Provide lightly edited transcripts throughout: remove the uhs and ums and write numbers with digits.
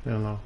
You know.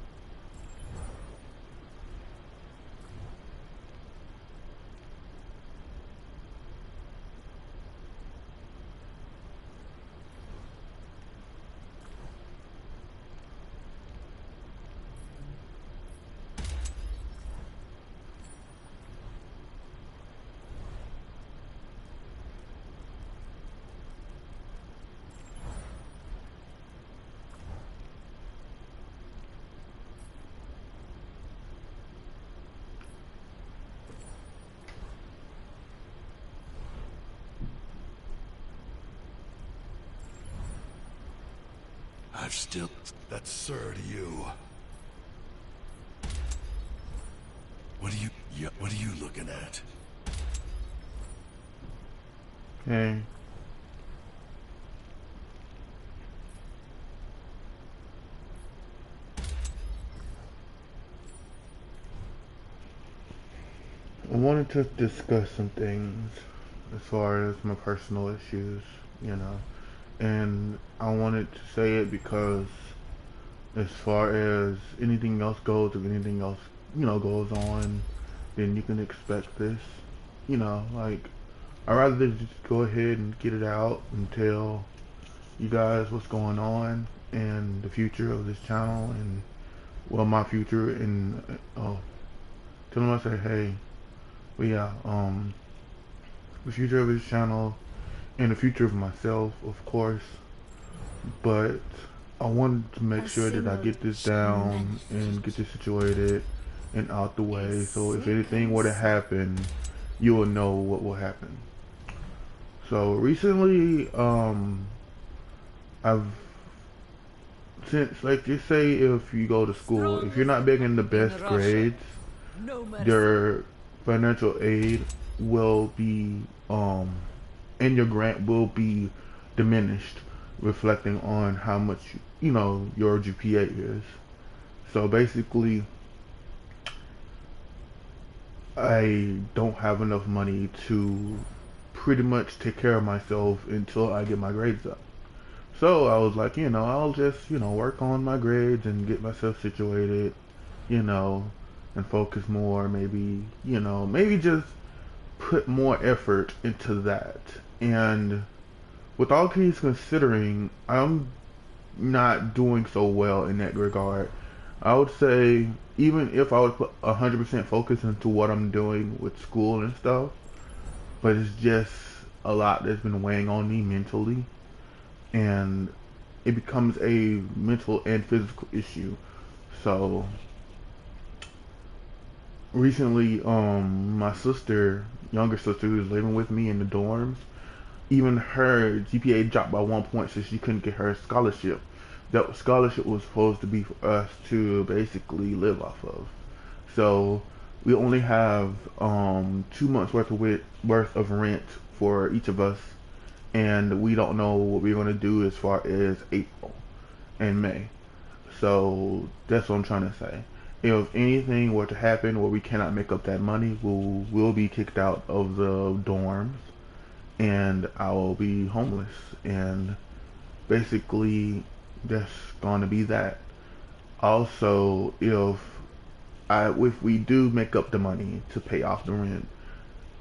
I've still... That's sir to you. What are you... Yeah, what are you looking at? Okay. I wanted to discuss some things as far as my personal issues, you know. And I wanted to say it because as far as anything else goes, if anything else, goes on, then you can expect this. Like, I'd rather just go ahead and get it out and tell you guys what's going on and the future of this channel and, well, my future and, tell them I say, hey, well, yeah, the future of this channel and the future of myself, of course, but I wanted to make sure that I get this down and get this situated and out the way, so if anything were to happen, you will know what will happen. So recently, I've since, like, just say if you go to school, if you're not getting the best grades, your financial aid will be and your grant will be diminished, reflecting on how much your GPA is. So basically, I don't have enough money to pretty much take care of myself until I get my grades up. So I was like, I'll just, work on my grades and get myself situated, you know, and focus more, maybe just put more effort into that. And with all things considering, I'm not doing so well in that regard. I would say even if I would put 100% focus into what I'm doing with school and stuff, but it's just a lot that's been weighing on me mentally, and it becomes a mental and physical issue. So recently, my sister, younger sister, who's living with me in the dorms, even her GPA dropped by 1 point, so she couldn't get her scholarship. That scholarship was supposed to be for us to basically live off of. So we only have 2 months worth of rent for each of us, and we don't know what we're gonna do as far as April and May. So that's what I'm trying to say. If anything were to happen where we cannot make up that money, we'll be kicked out of the dorms, and I will be homeless. And basically, that's going to be that. Also, if we do make up the money to pay off the rent,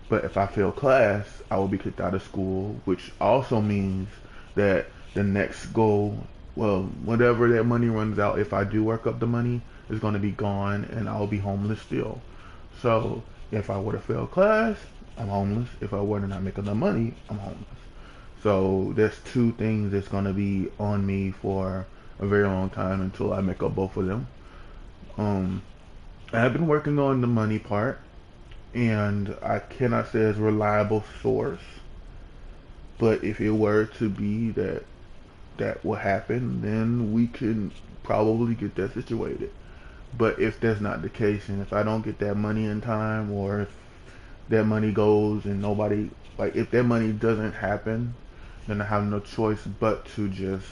but if I fail class, I will be kicked out of school, which also means that the next goal, well, whenever that money runs out, if I do work up the money, is going to be gone, and I'll be homeless still. So if I were to fail class, I'm homeless. If I were to not make enough money, I'm homeless. So there's two things that's going to be on me for a very long time until I make up both of them. Um, I've been working on the money part, and I cannot say it's a reliable source. But if it were to be that will happen, then we can probably get that situated. But if that's not the case, and if I don't get that money in time, or if that money goes and nobody, like, if that money doesn't happen, then I have no choice but to just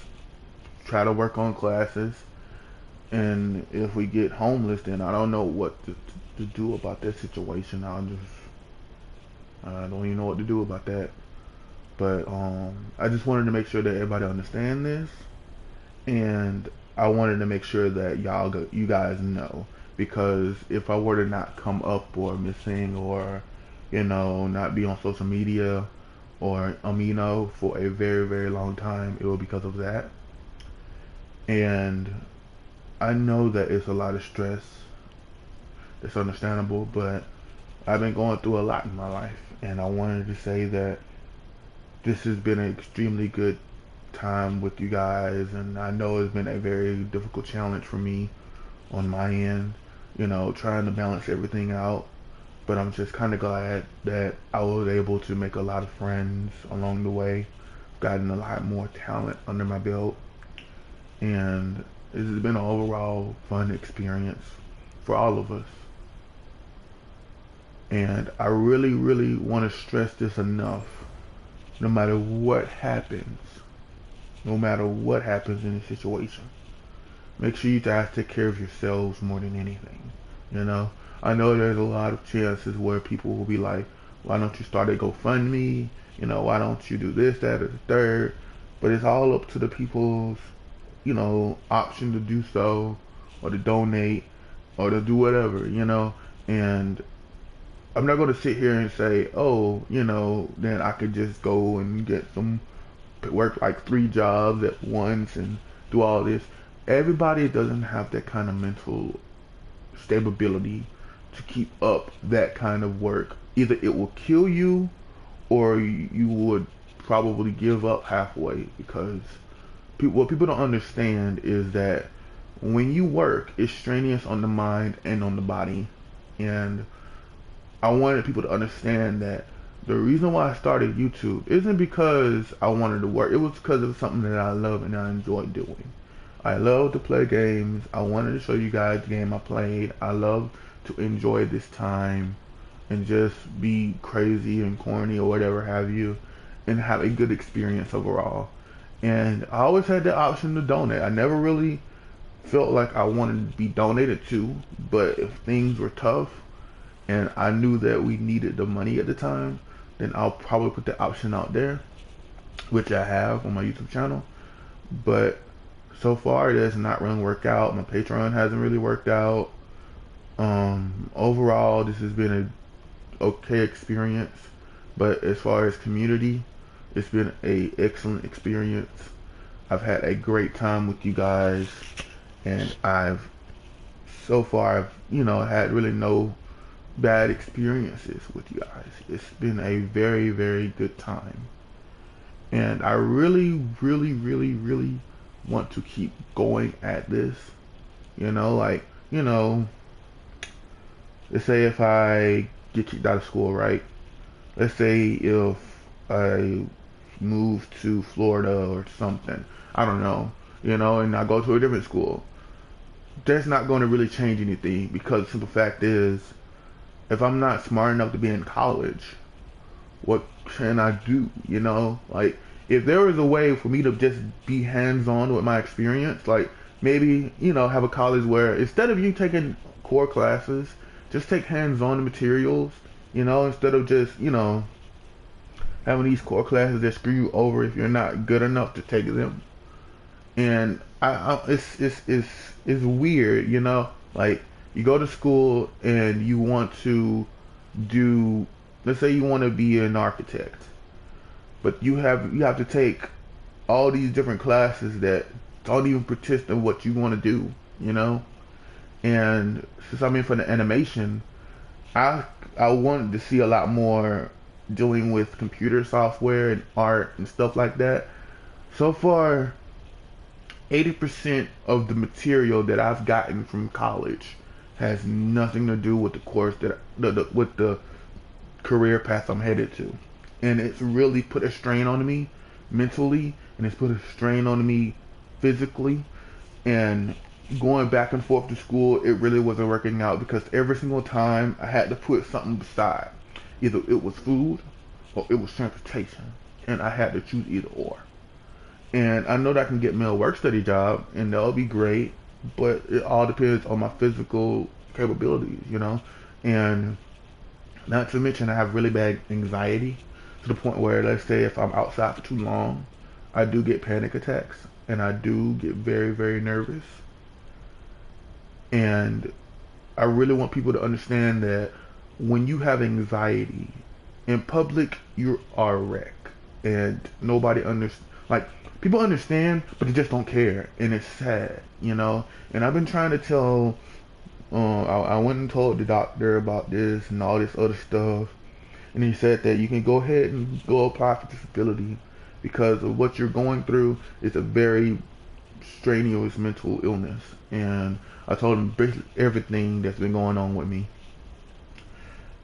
try to work on classes. And if we get homeless, then I don't know what to do about that situation. I don't even know what to do about that. But I just wanted to make sure that everybody understand this, and I wanted to make sure that you guys know, because if I were to not come up or missing or not be on social media or amino for a very very long time, it will be because of that. And I know that it's a lot of stress. It's understandable, but I've been going through a lot in my life, and I wanted to say that this has been an extremely good time with you guys, and I know it's been a very difficult challenge for me on my end, trying to balance everything out. But I'm just kind of glad that I was able to make a lot of friends along the way, gotten a lot more talent under my belt, and it's been an overall fun experience for all of us. And I really, really want to stress this enough. No matter what happens, no matter what happens in this situation, make sure you guys take care of yourselves more than anything. You know, I know there's a lot of chances where people will be like, why don't you start a GoFundMe? Why don't you do this, that, or the third? But it's all up to the people's, option to do so, or to donate, or to do whatever. And I'm not going to sit here and say, oh, then I could just go and get some work like 3 jobs at once and do all this. Everybody doesn't have that kind of mental stability to keep up that kind of work. Either it will kill you or you would probably give up halfway, because what people don't understand is that when you work, it's strenuous on the mind and on the body. And I wanted people to understand that the reason why I started YouTube isn't because I wanted to work. It was because it was something that I love and I enjoy doing. I love to play games. I wanted to show you guys the game I played. I love to enjoy this time and just be crazy and corny or whatever have you, and have a good experience overall. And I always had the option to donate. I never really felt like I wanted to be donated to, but if things were tough and I knew that we needed the money at the time, then I'll probably put the option out there, which I have on my YouTube channel. But so far, it has not really worked out. My Patreon hasn't really worked out. Overall, this has been an okay experience. But as far as community, it's been a excellent experience. I've had a great time with you guys, and so far, I've had really no bad experiences with you guys. It's been a very, very good time. And I really, really, really, really want to keep going at this. Like, let's say if I get kicked out of school, right? Let's say if I move to Florida or something, I don't know, and I go to a different school. That's not going to really change anything, because the simple fact is, if I'm not smart enough to be in college, what can I do? Like, if there was a way for me to just be hands-on with my experience, like maybe, have a college where instead of you taking core classes, just take hands-on materials, instead of just, having these core classes that screw you over if you're not good enough to take them. And it's weird, like you go to school and you want to do, let's say you want to be an architect, but you have to take all these different classes that don't even persist in what you want to do, And since I'm in for the animation, I wanted to see a lot more dealing with computer software and art and stuff like that. So far, 80% of the material that I've gotten from college has nothing to do with the course with the career path I'm headed to. And it's really put a strain on me mentally, and it's put a strain on me physically. And going back and forth to school, it really wasn't working out, because every single time I had to put something beside. Either it was food or it was transportation, and I had to choose either or. And I know that I can get me a work study job, and that'll be great, but it all depends on my physical capabilities, And not to mention, I have really bad anxiety, to the point where, let's say if I'm outside for too long, I do get panic attacks. and I do get very, very nervous. And I really want people to understand that when you have anxiety in public, you are a wreck, and nobody understands. Like, people understand, but they just don't care, and it's sad, you know. And I've been trying to tell. I went and told the doctor about this and all this other stuff, and he said that you can go ahead and go apply for disability because of what you're going through. It's a very strenuous mental illness, and I told him basically everything that's been going on with me,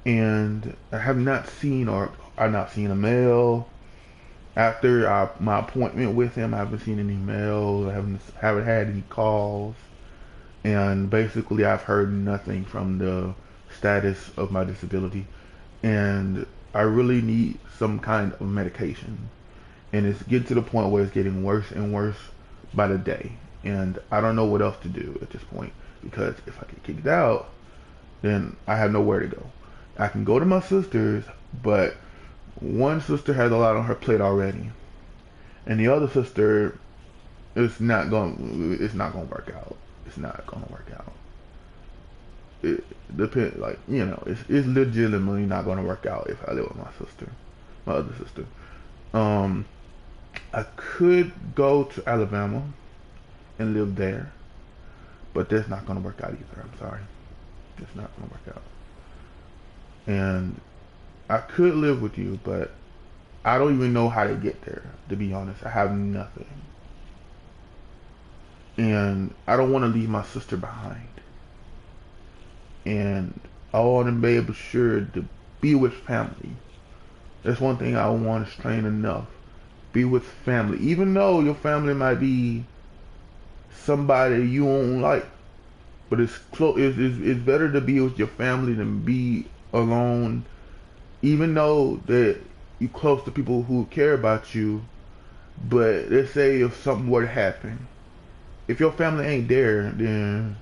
and I have not seen or I've not seen a mail after my appointment with him. I haven't seen any mails. I haven't had any calls, and basically I've heard nothing from the status of my disability, and I really need some kind of medication, and it's getting to the point where it's getting worse and worse by the day, and I don't know what else to do at this point, because if I get kicked out, then I have nowhere to go. I can go to my sister's, but one sister has a lot on her plate already, and the other sister it's not going to work out. It's not going to work out. It depends, like, you know, it's legitimately not going to work out if I live with my other sister. I could go to Alabama and live there, but that's not going to work out either. I'm sorry. It's not going to work out. And I could live with you, but I don't even know how to get there, to be honest. I have nothing. And I don't want to leave my sister behind. And I want to be able to be with family. That's one thing I want to strain enough. Be with family. Even though your family might be somebody you don't like, but it's close. It's better to be with your family than be alone. Even though that you're close to people who care about you, but let's say if something were to happen, if your family ain't there, then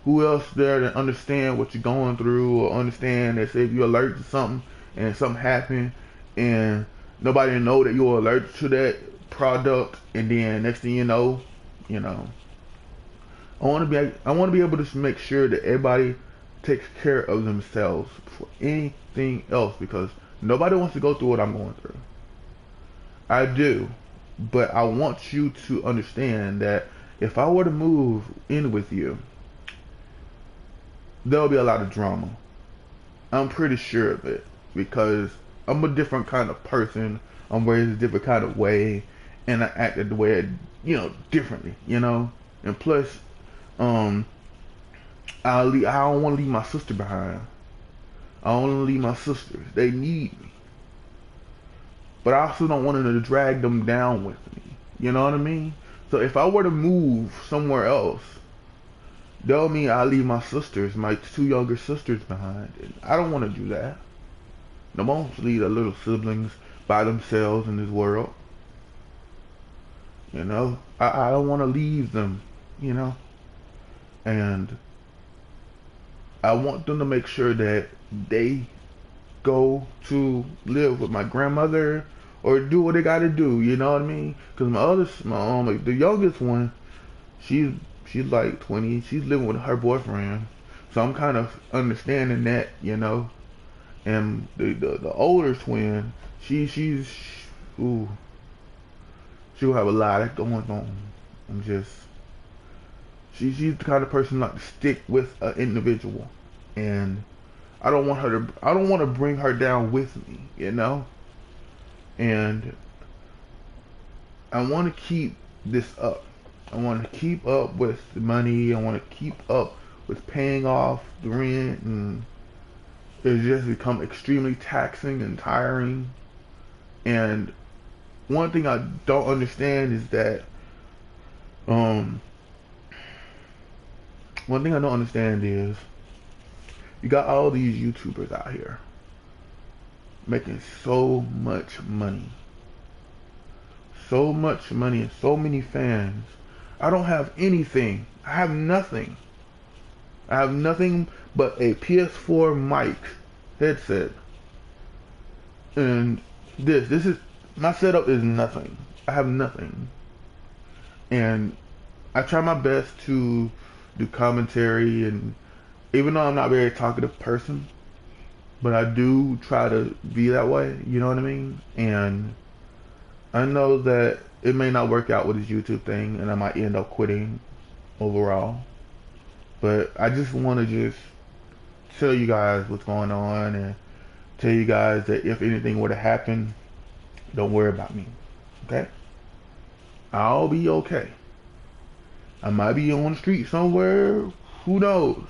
who else there to understand what you're going through, or understand that say if you're allergic to something and something happened and nobody know that you're allergic to that product, and then next thing you know, I want to be able to make sure that everybody takes care of themselves before anything else, because nobody wants to go through what I'm going through. I do, but I want you to understand that if I were to move in with you, there'll be a lot of drama. I'm pretty sure of it, because I'm a different kind of person. I'm raised a different kind of way, and I acted the way, differently, And plus, I don't want to leave my sister behind. I don't want to leave my sisters. They need me. But I also don't want to drag them down with me. You know what I mean? So if I were to move somewhere else, that'll mean I leave my two younger sisters behind. And I don't want to do that. No one wants to leave their little siblings by themselves in this world. I don't want to leave them, And I want them to make sure that they go to live with my grandmother or do what they got to do. You know what I mean? Because the youngest one, she's like 20. She's living with her boyfriend, so I'm kind of understanding that, And the older twin, she'll have a lot going on. She's the kind of person like to stick with an individual, and I don't want to bring her down with me, And I want to keep this up. I want to keep up with the money. I want to keep up with paying off the rent, and it's just become extremely taxing and tiring. And one thing I don't understand is that, one thing I don't understand is you got all these YouTubers out here making so much money. So much money and so many fans. I don't have anything. I have nothing. I have nothing but a PS4 mic headset. And this is my setup is nothing. I have nothing. And I try my best to do commentary, and even though I'm not a very talkative person, but I do try to be that way, you know what I mean? And I know that it may not work out with this YouTube thing, and I might end up quitting overall. But I just want to just tell you guys what's going on, and tell you guys that if anything were to happen, don't worry about me, okay? I'll be okay. I might be on the street somewhere, who knows?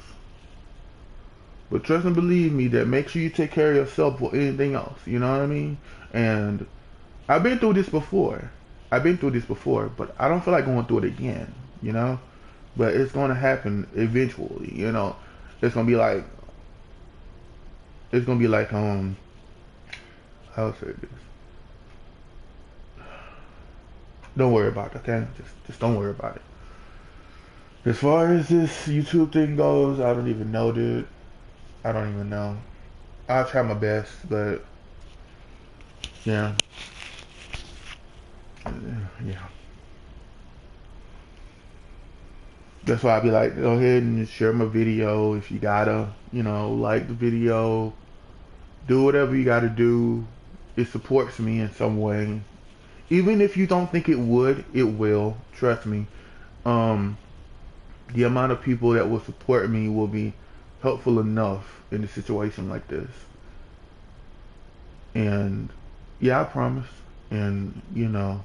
But trust and believe me that make sure you take care of yourself or anything else, you know what I mean? And I've been through this before. I've been through this before, but I don't feel like going through it again, you know? But it's going to happen eventually, you know? It's going to be like, it's going to be like, how to say this? Don't worry about it, okay? Just don't worry about it. As far as this YouTube thing goes, I don't even know, dude. I don't even know. I'll try my best, but yeah. Yeah. That's why I'd be like, go ahead and share my video if you gotta, you know, like the video, do whatever you gotta do. It supports me in some way. Even if you don't think it would, it will. Trust me. Um, the amount of people that will support me will be helpful enough in a situation like this. And yeah, I promise. And you know,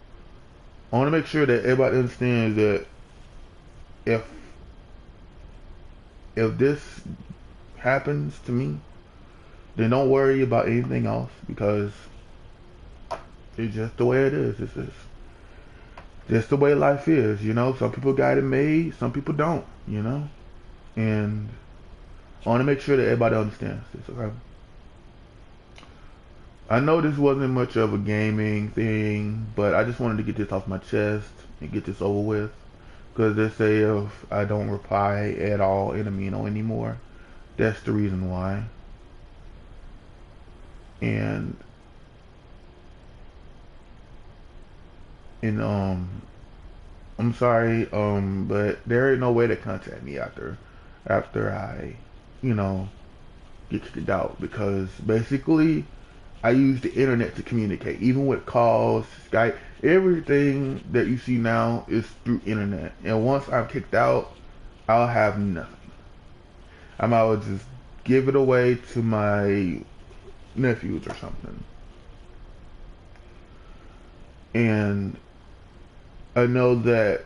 I want to make sure that everybody understands that if this happens to me, then don't worry about anything else because it's just the way it is. It's just the way life is, you know. Some people got it made, some people don't, you know. And I want to make sure that everybody understands this, okay? I know this wasn't much of a gaming thing, but I just wanted to get this off my chest and get this over with. Because they say if I don't reply at all in Amino anymore, that's the reason why. And I'm sorry, but there ain't no way to contact me after I, you know, get kicked out because basically I use the internet to communicate, even with calls, Skype, everything that you see now is through internet. And once I'm kicked out, I'll have nothing. I might as well just give it away to my nephews or something. And I know that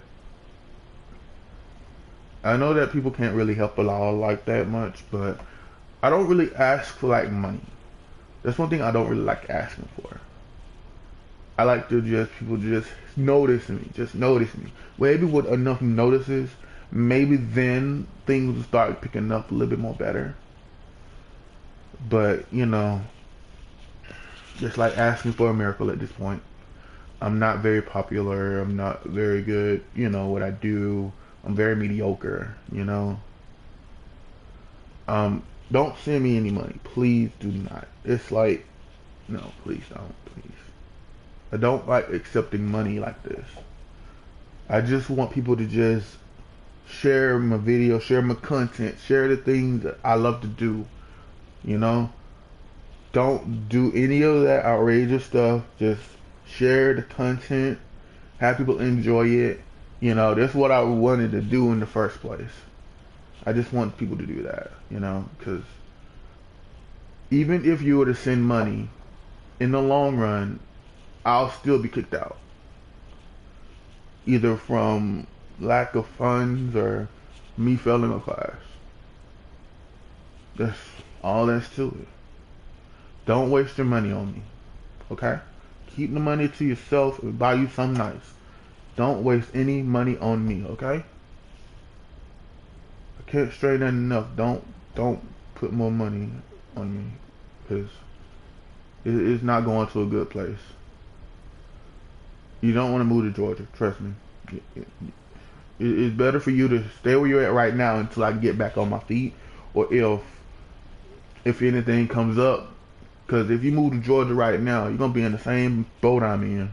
people can't really help a lot like that much, but I don't really ask for like money. That's one thing I don't really like asking for. I like to just people just notice me, just notice me. Maybe with enough notices, maybe then things will start picking up a little bit more better. But you know, just like asking for a miracle at this point. I'm not very popular. I'm not very good. You know what I do. I'm very mediocre. You know. Don't send me any money, please do not. It's like, no, please don't, please. I don't like accepting money like this. I just want people to just share my video, share my content, share the things that I love to do. You know, don't do any of that outrageous stuff. Just share the content, have people enjoy it. You know, that's what I wanted to do in the first place. I just want people to do that, you know, because even if you were to send money, in the long run, I'll still be kicked out. Either from lack of funds or me failing a class. That's all that's to it. Don't waste your money on me, okay? Keep the money to yourself and buy you something nice. Don't waste any money on me, okay? I can't straighten that enough. Don't put more money on me, because it's not going to a good place. You don't want to move to Georgia, trust me. It's better for you to stay where you're at right now until I get back on my feet, or if anything comes up. Because if you move to Georgia right now, you're gonna be in the same boat I'm in.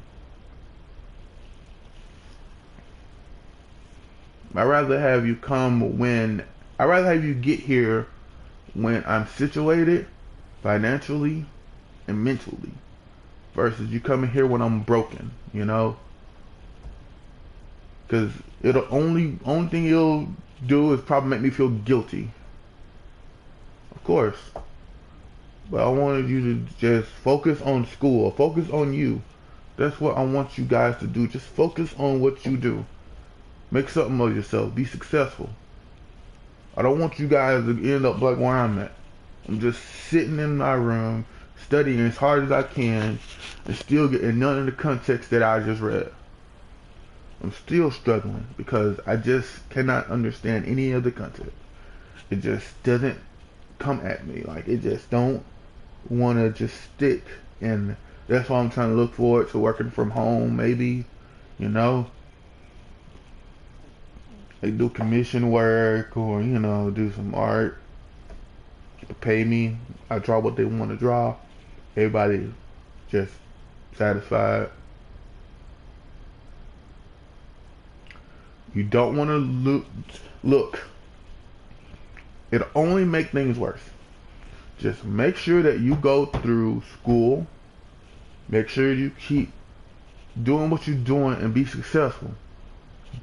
I'd rather have you come when I'd rather have you get here when I'm situated financially and mentally versus you coming here when I'm broken, you know? Because it'll only thing it'll do is probably make me feel guilty, of course. But I wanted you to just focus on school, focus on you. That's what I want you guys to do. Just focus on what you do. Make something of yourself. Be successful. I don't want you guys to end up like where I'm at. I'm just sitting in my room, studying as hard as I can, and still getting none of the context that I just read. I'm still struggling because I just cannot understand any of the content. It just doesn't come at me. Like, it just don't want to just stick. And that's why I'm trying to look forward to working from home, maybe, you know. They do commission work or, you know, do some art. Pay me. I draw what they want to draw. Everybody just satisfied. You don't want to look. It'll only make things worse. Just make sure that you go through school. Make sure you keep doing what you're doing and be successful.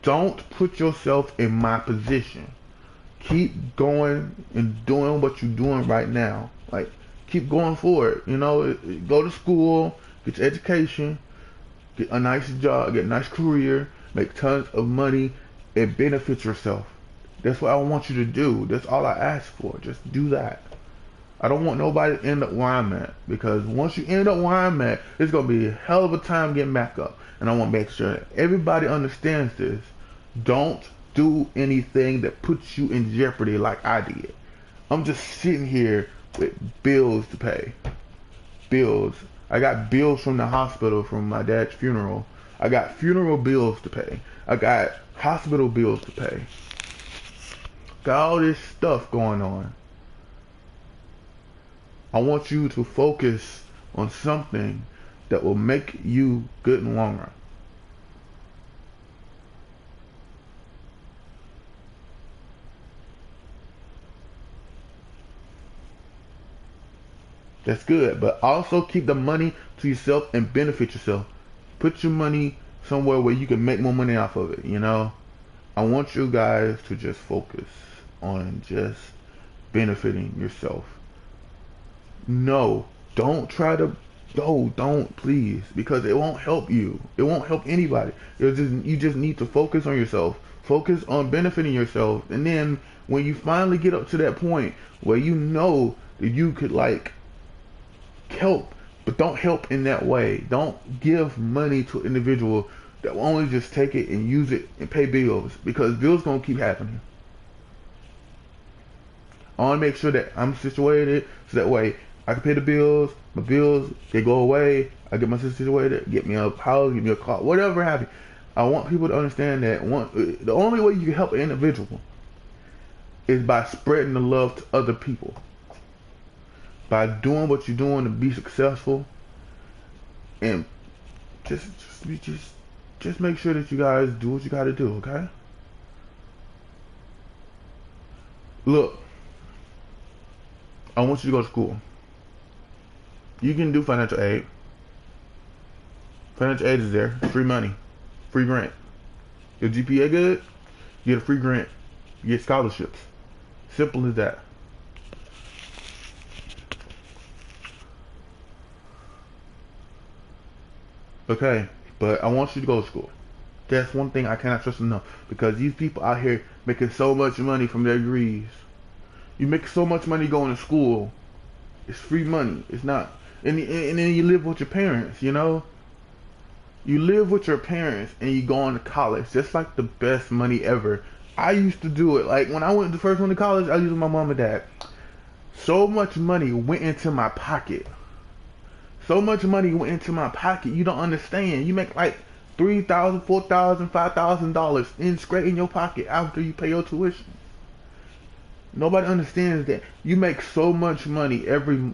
Don't put yourself in my position. Keep going and doing what you're doing right now. Like, keep going forward. You know, go to school, get your education, get a nice job, get a nice career, make tons of money, and benefit yourself. That's what I want you to do. That's all I ask for. Just do that. I don't want nobody to end up where I'm at, because once you end up where I'm at, it's going to be a hell of a time getting back up. And I want to make sure that everybody understands this. Don't do anything that puts you in jeopardy like I did. I'm just sitting here with bills to pay. Bills. I got bills from the hospital from my dad's funeral. I got funeral bills to pay. I got hospital bills to pay. Got all this stuff going on. I want you to focus on something that will make you good in the long run. That's good, but also keep the money to yourself and benefit yourself. Put your money somewhere where you can make more money off of it, you know? I want you guys to just focus on just benefiting yourself. No, don't try to, no, don't, please, because it won't help you. It won't help anybody. You just need to focus on yourself. Focus on benefiting yourself. And then when you finally get up to that point where you know that you could, like, help, but don't help in that way. Don't give money to an individual that will only just take it and use it and pay bills, because bills gonna keep happening. I want to make sure that I'm situated so that way I can pay the bills. My bills, they go away. I get myself situated, get me a house, get me a car, whatever have you. I want people to understand that the only way you can help an individual is by spreading the love to other people. By doing what you're doing to be successful, and just make sure that you guys do what you got to do, okay? Look, I want you to go to school. You can do financial aid. Financial aid is there. Free money. Free grant. Your GPA good, you get a free grant. You get scholarships. Simple as that. Okay, but I want you to go to school. That's one thing I cannot trust enough, because these people out here making so much money from their degrees. You make so much money going to school. It's free money. It's not. And then you live with your parents, you know? You live with your parents and you go on to college. That's like the best money ever. I used to do it. Like, when I went the first one to college, I used my mom and dad. So much money went into my pocket. So much money went into my pocket, you don't understand. You make like $3,000, $4,000, $5,000 in straight in your pocket after you pay your tuition. Nobody understands that. You make so much money every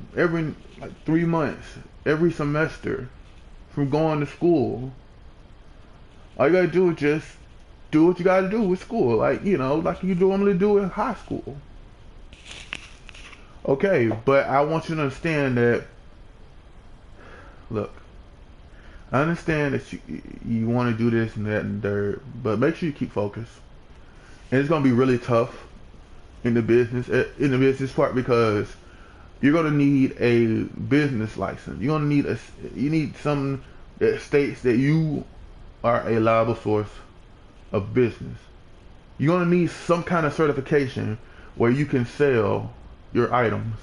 like 3 months, every semester, from going to school. All you gotta do is just do what you gotta do with school, like, you know, like you normally do in high school. Okay, but I want you to understand that, look, I understand that you want to do this and that and third, but make sure you keep focused. And it's gonna be really tough in the business part because you're gonna need a business license. You need something that states that you are a liable source of business. You're gonna need some kind of certification where you can sell your items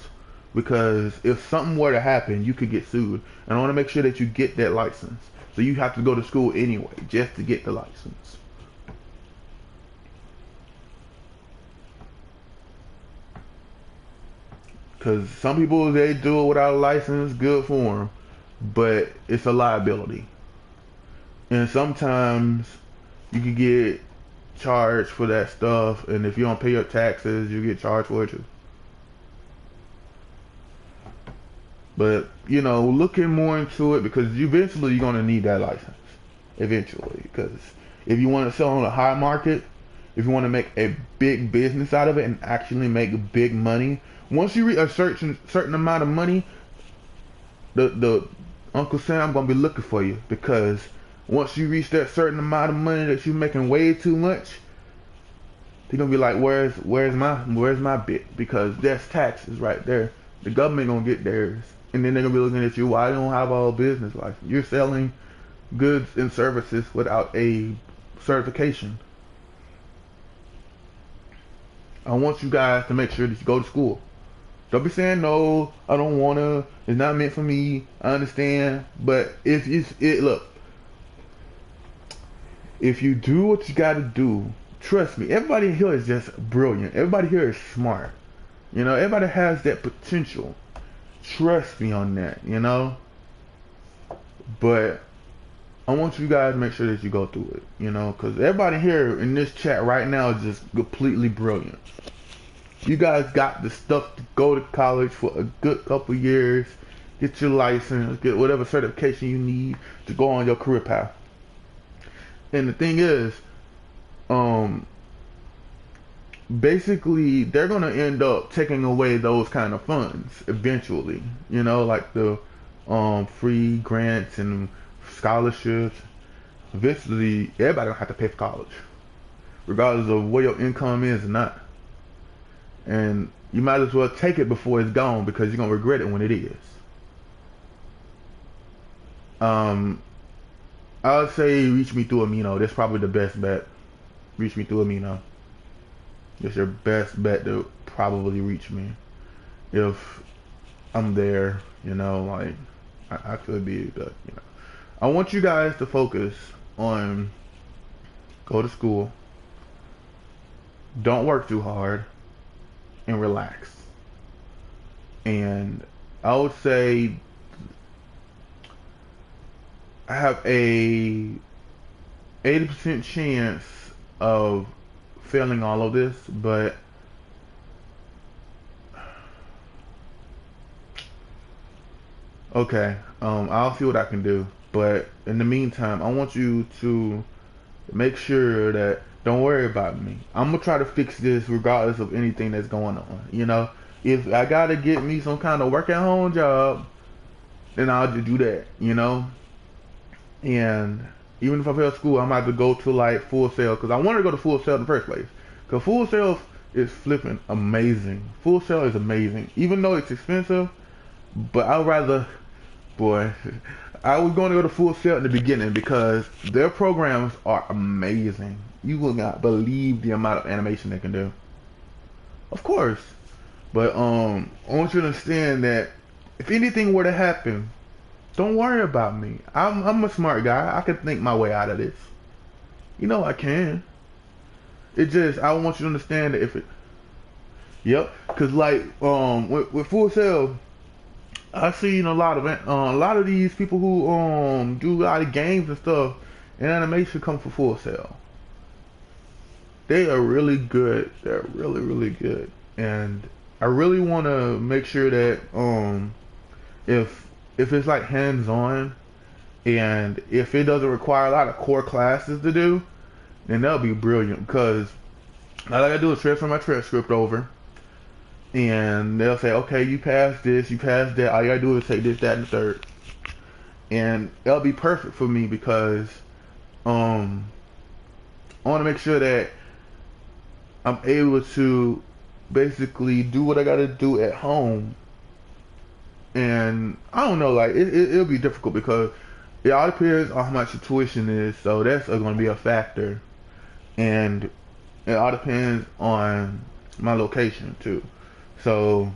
because if something were to happen, you could get sued. And I want to make sure that you get that license. So you have to go to school anyway just to get the license. Because some people, they do it without a license, good for them, but it's a liability. And sometimes you can get charged for that stuff, and if you don't pay your taxes, you get charged for it too. But, you know, looking more into it because eventually you're going to need that license. Eventually. Because if you want to sell on a high market, if you want to make a big business out of it and actually make big money, once you reach a certain amount of money, the Uncle Sam gonna be looking for you because once you reach that certain amount of money that you're making way too much, they're gonna be like, where's my bit? Because that's taxes right there. The government gonna get theirs, and then they're gonna be looking at you. Why you don't have all business license? You're selling goods and services without a certification. I want you guys to make sure that you go to school. Don't be saying no, I don't wanna, it's not meant for me, I understand. But if look, if you do what you gotta do, trust me, everybody here is just brilliant. Everybody here is smart. You know, everybody has that potential. Trust me on that, you know? But I want you guys to make sure that you go through it, you know? Because everybody here in this chat right now is just completely brilliant. You guys got the stuff to go to college for a good couple years, get your license, get whatever certification you need to go on your career path. And the thing is, basically they're gonna end up taking away those kind of funds eventually. You know, like the free grants and scholarships. Eventually, everybody gonna have to pay for college, regardless of what your income is or not. And you might as well take it before it's gone because you're gonna regret it when it is. I would say reach me through Amino. That's probably the best bet. Reach me through Amino. It's your best bet to probably reach me. If I'm there, you know, like I could be, but you know. I want you guys to focus on go to school. Don't work too hard. And relax. And I would say I have a 80% chance of failing all of this, but okay, I'll see what I can do. But in the meantime, I want you to make sure that don't worry about me. I'm gonna try to fix this regardless of anything that's going on. You know, if I gotta get me some kind of work at home job, then I'll just do that. You know, and even if I fail school, I'm about to go to like Full Sail because I wanted to go to Full Sail in the first place. Because Full Sail is flipping amazing. Full Sail is amazing, even though it's expensive. But I'd rather, boy, I was going to go to Full Sail in the beginning because their programs are amazing. You will not believe the amount of animation they can do. Of course. But I want you to understand that if anything were to happen, don't worry about me. I'm a smart guy. I can think my way out of this. You know I can. It just, I want you to understand that if it, yep, cause like with Full Sail, I've seen a lot of these people who do a lot of games and stuff, and animation come for Full Sail. They are really good. They're really good, and I really want to make sure that if it's like hands on, and if it doesn't require a lot of core classes to do, And that'll be brilliant because all I gotta do is transfer my transcript over, and they'll say, okay, you passed this, you passed that. All you gotta do is take this, that, and the third, and it'll be perfect for me because um I want to make sure that I'm able to basically do what I gotta do at home. And I don't know, like it'll be difficult because it all depends on how much the tuition is, so that's going to be a factor, and it all depends on my location too. So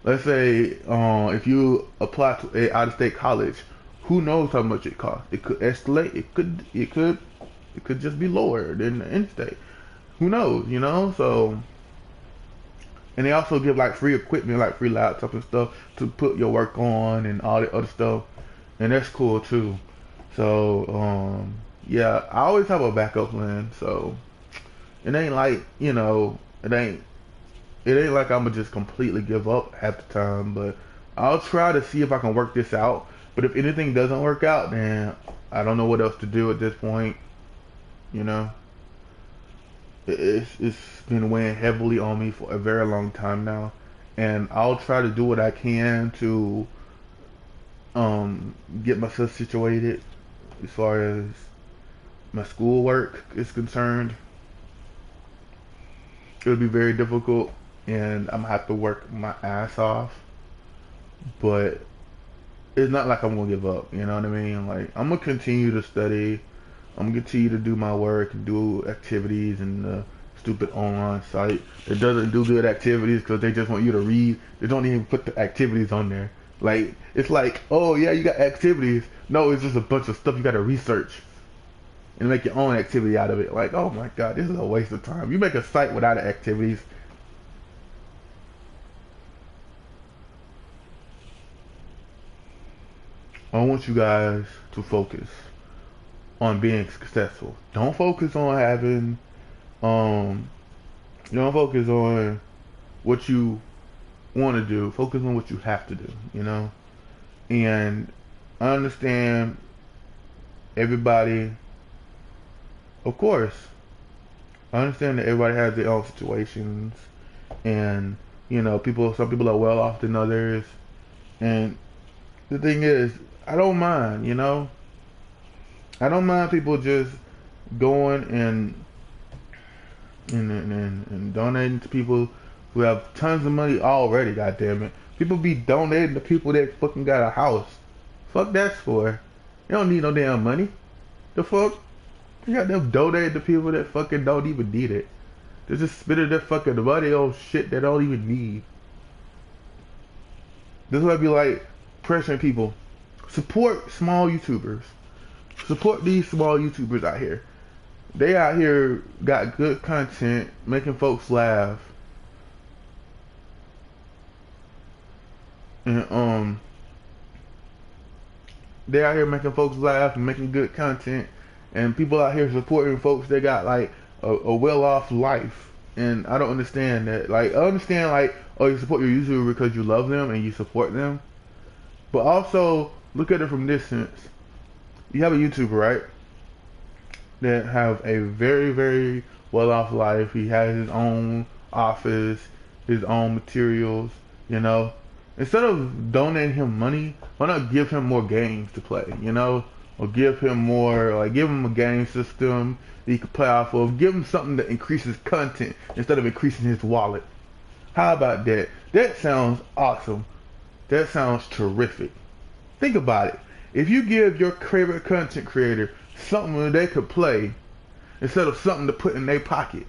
let's say if you apply to a out-of-state college, who knows how much it costs? It could escalate. It could just be lower than the in-state. Who knows? You know. So, and they also give like free equipment, like free laptops and stuff to put your work on and all the other stuff, and that's cool too. So yeah, I always have a backup plan. So it ain't like, it ain't like I'm gonna just completely give up half the time, but I'll try to see if I can work this out. But if anything doesn't work out, then I don't know what else to do at this point. You know, it's been weighing heavily on me for a very long time now, and I'll try to do what I can to get myself situated as far as my schoolwork is concerned. It'll be very difficult, and I'm gonna have to work my ass off. But it's not like I'm gonna give up. You know what I mean? Like I'm gonna continue to study. I'm gonna continue to do my work and do activities and the stupid online site that doesn't do good activities because they just want you to read. They don't even put the activities on there. Like it's like, oh yeah, you got activities. No, it's just a bunch of stuff you got to research and make your own activity out of it. Like, oh my god, this is a waste of time. You make a site without the activities. I want you guys to focus on being successful. Don't focus on having, um, don't focus on what you want to do. Focus on what you have to do, you know? And I understand everybody, of course, I understand that everybody has their own situations, and some people are well off than others. And the thing is, I don't mind, I don't mind people just going and donating to people who have tons of money already. God damn it, people be donating to people that fucking got a house. Fuck that's for. They don't need no damn money. The fuck? You got them donating to people that fucking don't even need it. They just spending their fucking money on shit they don't even need. This is what I be like pressuring people. Support small YouTubers. Support these small YouTubers out here. They out here got good content, making folks laugh. And they out here making folks laugh and making good content, and people out here supporting folks that got like a well-off life. And I don't understand that. Like, I understand like, oh, you support your YouTuber because you love them and you support them, but also look at it from this sense. You have a YouTuber, right, that have a very, very well-off life. He has his own office, his own materials, Instead of donating him money, why not give him more games to play, Or give him more, like give him a game system that he could play off of. Give him something that increases content instead of increasing his wallet. How about that? That sounds awesome. That sounds terrific. Think about it. If you give your favorite content creator something that they could play instead of something to put in their pocket,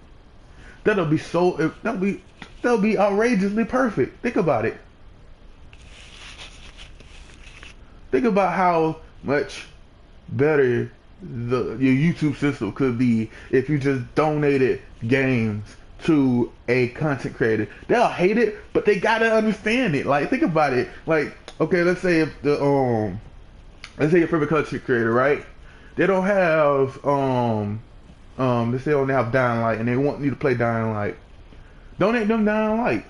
that'll be outrageously perfect. Think about it. Think about how much better your YouTube system could be if you just donated games to a content creator. They'll hate it, but they gotta understand it. Like, think about it. Like, okay, let's say if let's say your favorite content creator, right? They don't have let's say they only have Dying Light and they want you to play Dying Light. Donate them Dying Light.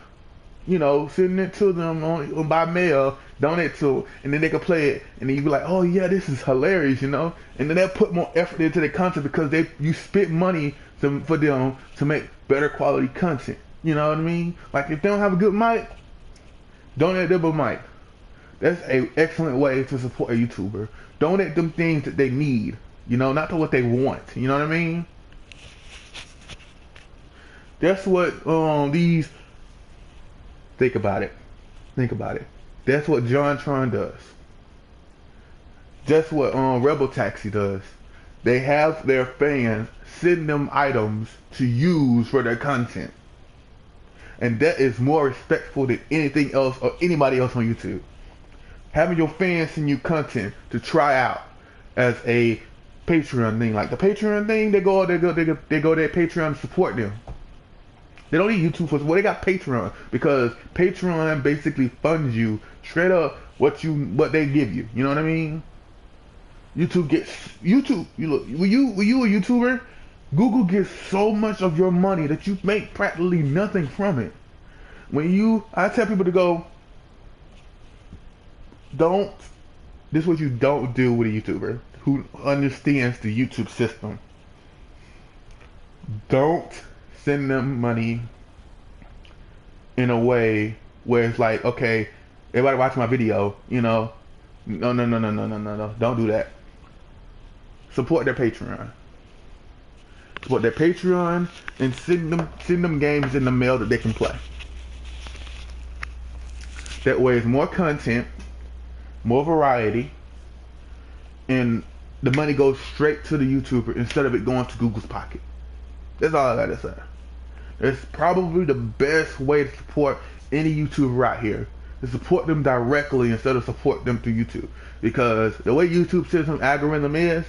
sending it to them on by mail, donate to, and then they can play it, and then you be like, oh yeah, this is hilarious, and then they'll put more effort into the content because you spent money for them to make better quality content. You know what I mean? Like if they don't have a good mic, donate them a mic. That's a excellent way to support a YouTuber. Donate them things that they need, not to what they want. You know what I mean? That's what these. Think about it. Think about it. That's what JonTron does. That's what Rebel Taxi does. They have their fans send them items to use for their content. And that is more respectful than anything else or anybody else on YouTube. Having your fans send you content to try out as a Patreon thing. Like the Patreon thing, they go to their Patreon to support them. They don't need YouTube for they got Patreon because Patreon basically funds you straight up what they give you. You know what I mean? YouTube. You look, when you a YouTuber, Google gets so much of your money that you make practically nothing from it. I tell people to go, this is what you don't do with a YouTuber who understands the YouTube system. Don't send them money in a way where it's like, okay, everybody watching my video, no, don't do that. Support their Patreon. Support their Patreon and send them games in the mail that they can play. That way it's more content, more variety, and the money goes straight to the YouTuber instead of it going to Google's pocket. That's all I gotta say. It's probably the best way to support any YouTuber out here. To support them directly instead of support them through YouTube. Because the way YouTube system algorithm is,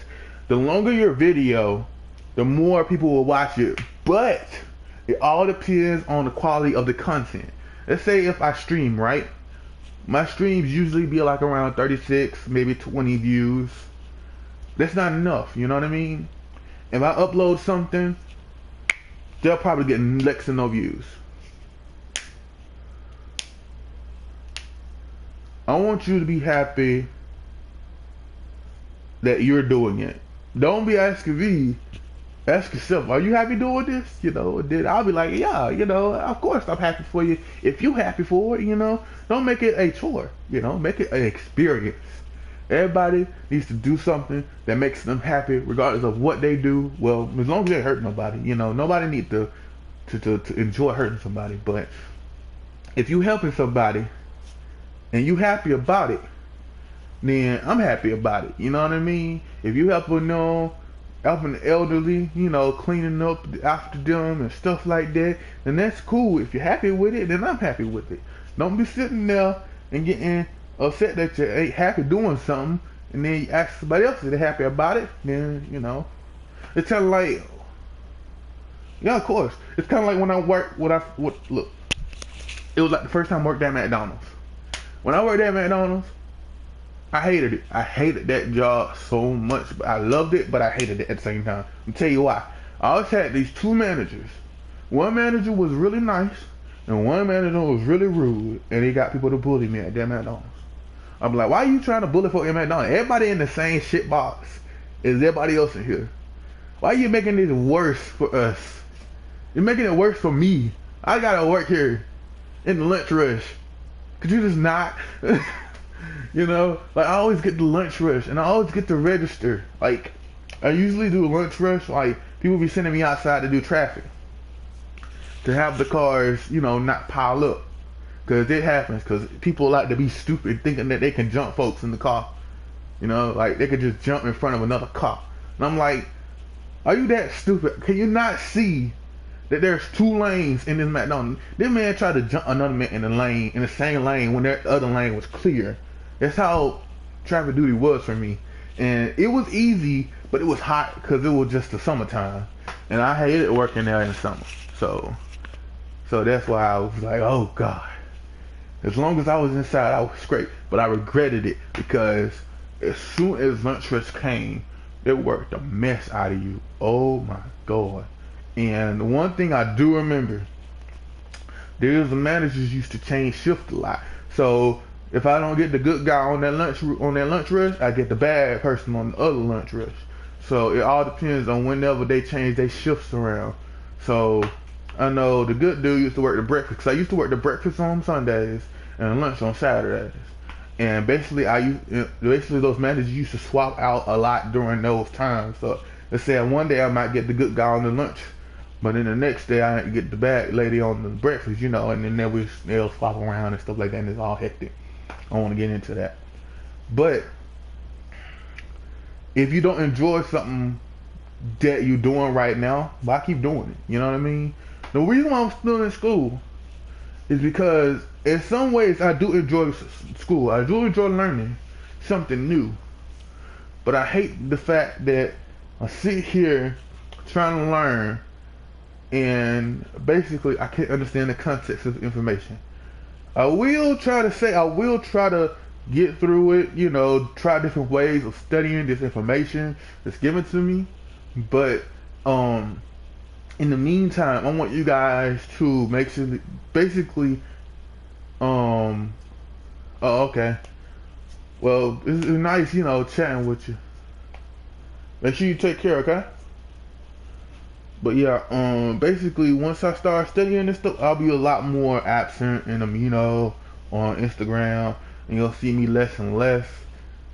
the longer your video, the more people will watch it. But it all depends on the quality of the content. Let's say if I stream, right? My streams usually be like around 36, maybe 20 views. That's not enough, you know what I mean? If I upload something, they'll probably get next to no views. I want you to be happy that you're doing it. Don't be asking me. Ask yourself, are you happy doing this? Then I'll be like, yeah, of course I'm happy for you. If you're happy for it, don't make it a chore. Make it an experience. Everybody needs to do something that makes them happy, regardless of what they do. Well, as long as they hurt nobody, nobody needs to enjoy hurting somebody. But if you helping somebody and you happy about it, then I'm happy about it. You know what I mean? If you helping the elderly, cleaning up after them and stuff like that, then that's cool. If you're happy with it, then I'm happy with it. Don't be sitting there and getting upset that you ain't happy doing something, and then you ask somebody else if they're happy about it. Then it's kind of like, yeah, of course. It's kind of like when I worked. Look, it was like the first time I worked at McDonald's. When I worked at McDonald's, I hated it. I hated that job so much. I loved it, but I hated it at the same time. I'll tell you why. I always had these two managers. One manager was really nice, and one manager was really rude, and he got people to bully me at that McDonald's. I'm like, why are you trying to bully folk at McDonald's? Everybody in the same shit box as everybody else in here. Why are you making this worse for us? You're making it worse for me. I gotta work here in the lunch rush. Could you just not? Like I always get the lunch rush, and I always get the register. Like I usually do lunch rush. Like people be sending me outside to do traffic, to have the cars, not pile up. Cause it happens. Cause people like to be stupid, thinking that they can jump folks in the car. Like they could just jump in front of another car. And I'm like, are you that stupid? Can you not see that there's two lanes in this McDonald's? This man tried to jump another man in the same lane when that other lane was clear. That's how traffic duty was for me. And it was easy, but it was hot because it was just the summertime. And I hated working there in the summer. So that's why I was like, oh God. As long as I was inside, I was great. But I regretted it because as soon as lunch rush came, it worked a mess out of you. Oh my God. And one thing I do remember, there's the managers used to change shift a lot. So if I don't get the good guy on that lunch rush, I get the bad person on the other lunch rush. So it all depends on whenever they change their shifts around. So I know the good dude used to work the breakfast. 'Cause I used to work the breakfast on Sundays and lunch on Saturdays. And basically those managers used to swap out a lot during those times. So let's say one day I might get the good guy on the lunch, but then the next day I get the bad lady on the breakfast, you know, and then they'll swap around and stuff like that, and it's all hectic. I don't want to get into that. But if you don't enjoy something that you're doing right now, why keep doing it? You know what I mean? The reason why I'm still in school is because in some ways I do enjoy school. I do enjoy learning something new. But I hate the fact that I sit here trying to learn and basically I can't understand the context of the information. I will try to get through it, you know, try different ways of studying this information that's given to me. But in the meantime, I want you guys to make sure that basically oh, okay. Well, it's nice, you know, chatting with you. Make sure you take care, okay? But yeah, basically once I start studying this stuff, I'll be a lot more absent and you know, on Instagram, and you'll see me less and less.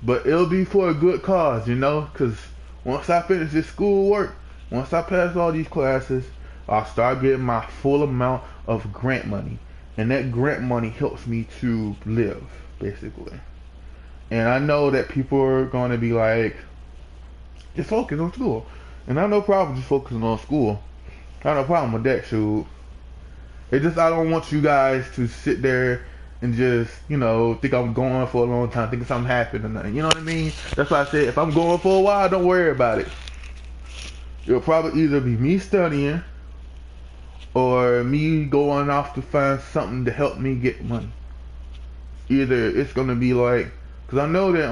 But it'll be for a good cause, you know, because once I finish this schoolwork, once I pass all these classes, I'll start getting my full amount of grant money. And that grant money helps me to live, basically. And I know that people are going to be like, just focus on school. And I have no problem just focusing on school. I have no problem with that, shoot. It just, I don't want you guys to sit there and just, you know, think I'm going for a long time, thinking something happened or nothing. You know what I mean? That's why I said, if I'm going for a while, don't worry about it. It'll probably either be me studying or me going off to find something to help me get money. Either it's going to be like, because I know that,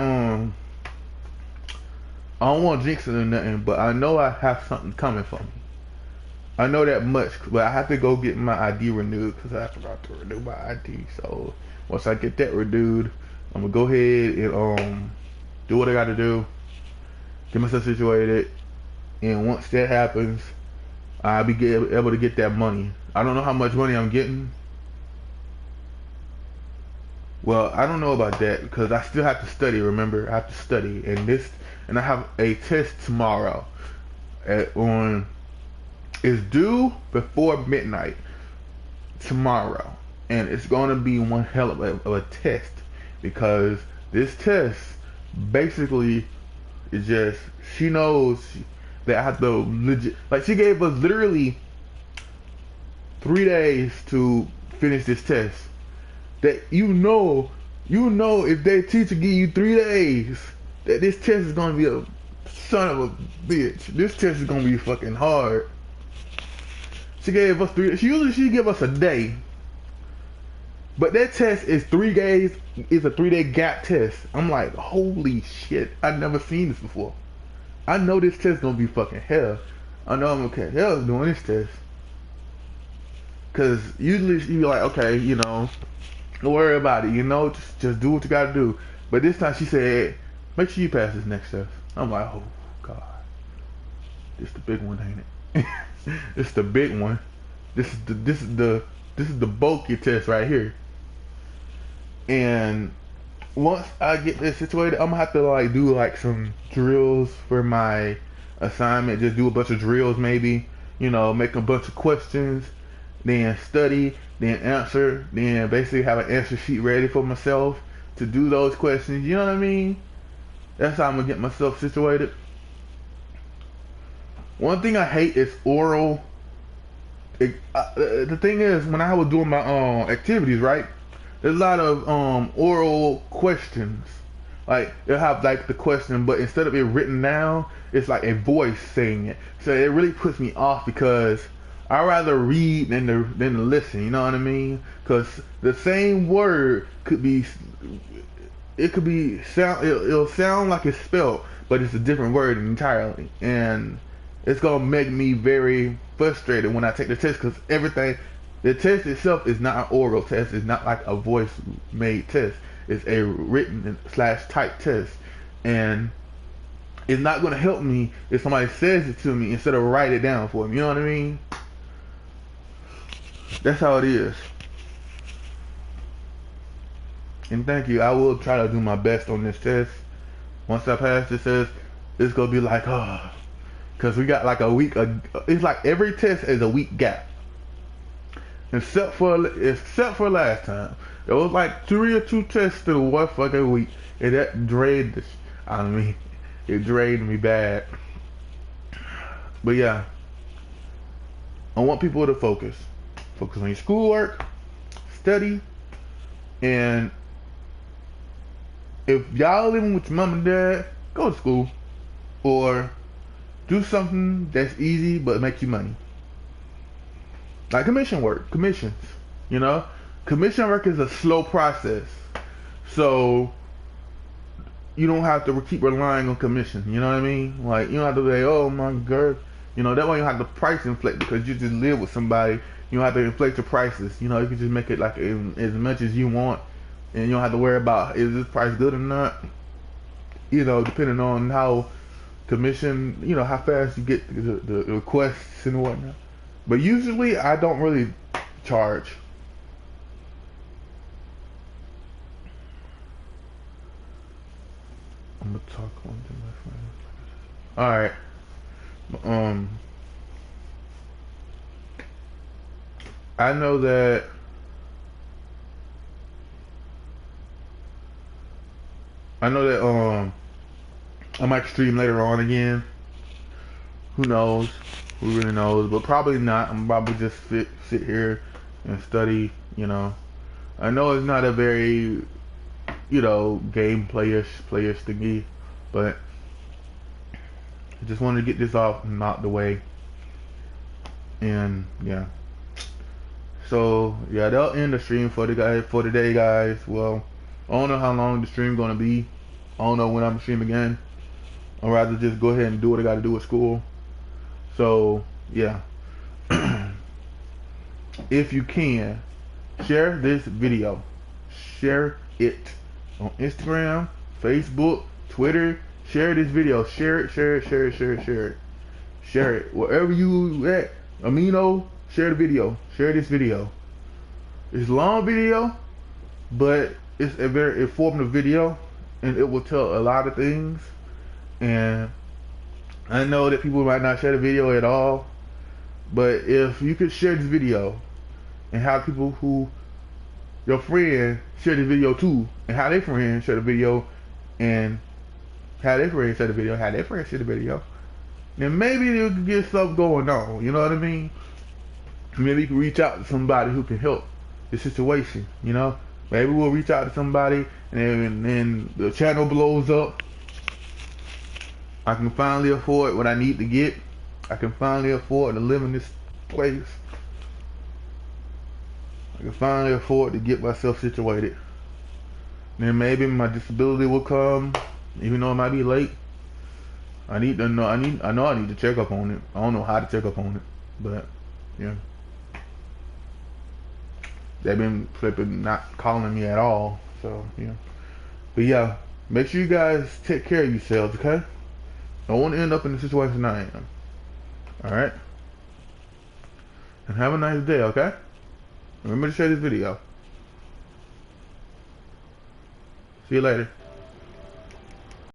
I don't want to jinx it or nothing, but I know I have something coming for me. I know that much, but I have to go get my ID renewed because I forgot to renew my ID. So once I get that renewed, I'm gonna go ahead and do what I got to do, get myself situated, and once that happens, I'll be able to get that money. I don't know how much money I'm getting. Well, I don't know about that because I still have to study. Remember, I have to study, and I have a test tomorrow. It's due before midnight tomorrow, and it's gonna be one hell of a test because this test basically is just, she knows that I have to legit, like, she gave us literally 3 days to finish this test. That you know if their teacher give you 3 days, that this test is gonna be a son of a bitch. This test is gonna be fucking hard. She gave us she give us a day. But that test is 3 days, it's a 3-day gap test. I'm like, holy shit, I've never seen this before. I know this test gonna be fucking hell. I know I'm okay hell doing this test. Cause usually you be like, okay, you know, don't worry about it, you know, just do what you gotta do. But this time she said, make sure you pass this next test. I'm like, oh god, this the big one, ain't it? This the big one. This is the bulky test right here. And once I get this situated, I'm gonna have to like do like some drills for my assignment. Just do a bunch of drills, maybe, you know, make a bunch of questions, then study, then answer, then basically have an answer sheet ready for myself to do those questions. You know what I mean? That's how I'm gonna get myself situated. One thing I hate is oral. The thing is, when I was doing my activities, right, there's a lot of oral questions. Like they'll have like the question, but instead of it written down, it's like a voice saying it. So it really puts me off because I rather read than to listen. You know what I mean? Because the same word could be, it'll sound like it's spelled, but it's a different word entirely, and it's gonna make me very frustrated when I take the test because everything The test itself is not an oral test. It's not like a voice-made test. It's a written slash typed test, and it's not going to help me if somebody says it to me instead of write it down for me. You know what I mean? That's how it is. And thank you. I will try to do my best on this test. Once I pass this test, it's gonna be like, oh, because we got like a week. It's like every test is a week gap, except for last time. It was like 3 or 2 tests in one fucking week, and that drained the out of me. It drained me bad. But yeah, I want people to focus. Focus on your schoolwork, study, and if y'all living with your mom and dad, go to school or do something that's easy but makes you money. Like commission work, commissions. You know, commission work is a slow process, so you don't have to keep relying on commission. You know what I mean? Like you don't have to say, oh my god, you know that way you don't have to price inflate because you just live with somebody. You don't have to inflate your prices. You know, you can just make it like as much as you want. And you don't have to worry about is this price good or not. You know, depending on how commission, you know, how fast you get the requests and whatnot. But usually I don't really charge. I'm gonna talk on to my friends. Alright. I know that I might stream later on again. Who knows? Who really knows? But probably not. I'm probably just sit here and study, you know. I know it's not a very, you know, game playish thingy, but I just wanted to get this off and out the way. And yeah. So yeah, they'll end the stream for today, guys. Well, I don't know how long the stream gonna be. I don't know when I'm stream again. I'd rather just go ahead and do what I gotta do at school. So yeah. If you can, share this video. Share it on Instagram, Facebook, Twitter. Share this video. Share it. Share it. Wherever you at. Amino, share the video. Share this video. It's a long video, but it's a very informative video, and it will tell a lot of things. And I know that people might not share the video at all, but if you could share this video and have people who your friend share the video too, and have their friend share the video, and have their friend share the video, have their friend share the video, then maybe you can get something going on. You know what I mean? Maybe you can reach out to somebody who can help the situation. You know, maybe we'll reach out to somebody, and then the channel blows up. I can finally afford what I need to get. I can finally afford to live in this place. I can finally afford to get myself situated. Then maybe my disability will come, even though it might be late. I need to know. I know I need to check up on it. I don't know how to check up on it, but yeah. They've been flipping, not calling me at all. So yeah. But yeah, make sure you guys take care of yourselves, okay? I don't want to end up in the situation I am. Alright? And have a nice day, okay? Remember to share this video. See you later.